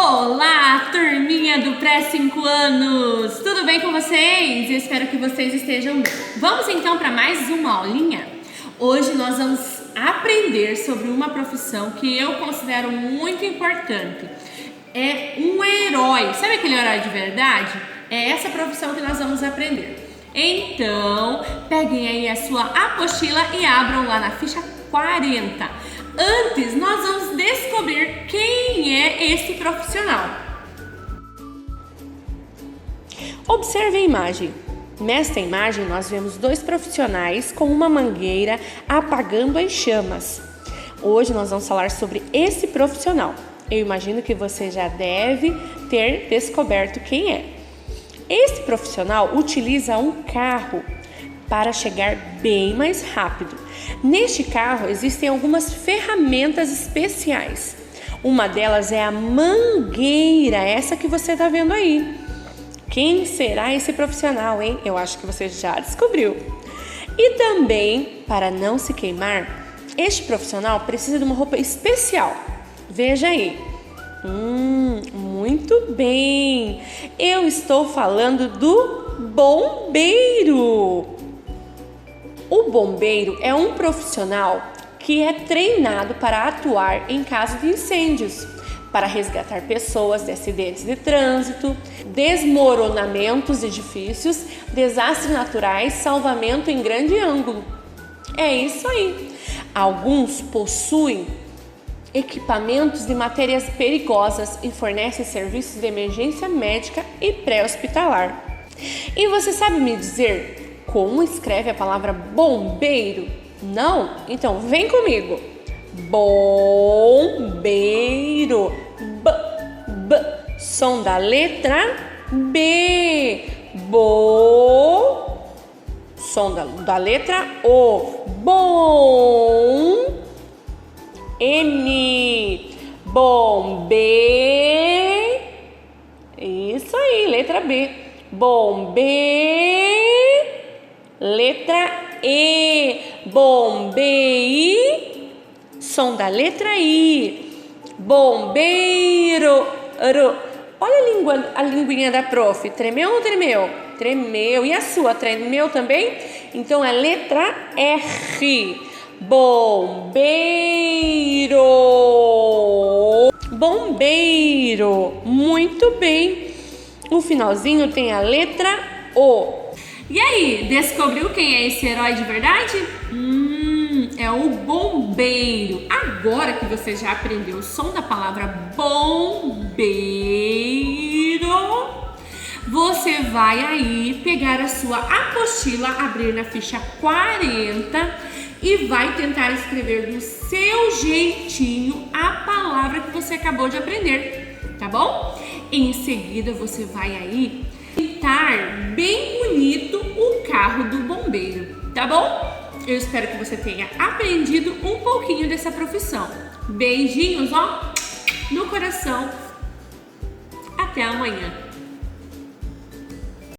Olá, turminha do Pré-5 anos! Tudo bem com vocês? Eu espero que vocês estejam bem. Vamos então para mais uma aulinha? Hoje nós vamos aprender sobre uma profissão que eu considero muito importante. É um herói. Sabe aquele herói de verdade? É essa profissão que nós vamos aprender. Então, peguem aí a sua apostila e abram lá na ficha 40. Antes, nós vamos descobrir quem é esse profissional. Observe a imagem. Nesta imagem, nós vemos dois profissionais com uma mangueira apagando as chamas. Hoje nós vamos falar sobre esse profissional. Eu imagino que você já deve ter descoberto quem é. Esse profissional utiliza um carro para chegar bem mais rápido. Neste carro existem algumas ferramentas especiais. Uma delas é a mangueira, essa que você está vendo aí. Quem será esse profissional, hein? Eu acho que você já descobriu. E também, para não se queimar, este profissional precisa de uma roupa especial. Veja aí. Muito bem. Eu estou falando do bombeiro. O bombeiro é um profissional que é treinado para atuar em caso de incêndios, para resgatar pessoas de acidentes de trânsito, desmoronamentos de edifícios, desastres naturais, salvamento em grande ângulo. É isso aí. Alguns possuem equipamentos de matérias perigosas e fornecem serviços de emergência médica e pré-hospitalar. E você sabe me dizer como escreve a palavra bombeiro? Não? Então vem comigo. Bombeiro. Som da letra B. Som da letra O. Bom. M. Bombeiro. Isso aí, letra B. Bombeiro. Letra E. Bombeiro. Som da letra I. Bombeiro. Olha a linguinha da prof. Tremeu ou não tremeu? Tremeu. E a sua? Tremeu também? Então é letra R. Bombeiro. Bombeiro. Muito bem. No finalzinho tem a letra O. E aí, descobriu quem é esse herói de verdade? É o bombeiro. Agora que você já aprendeu o som da palavra bombeiro, você vai aí pegar a sua apostila, abrir na ficha 40 e vai tentar escrever do seu jeitinho a palavra que você acabou de aprender, tá bom? Em seguida, você vai aí pintar bem bonito o carro do bombeiro, tá bom? Eu espero que você tenha aprendido um pouquinho dessa profissão. Beijinhos, ó, no coração. Até amanhã.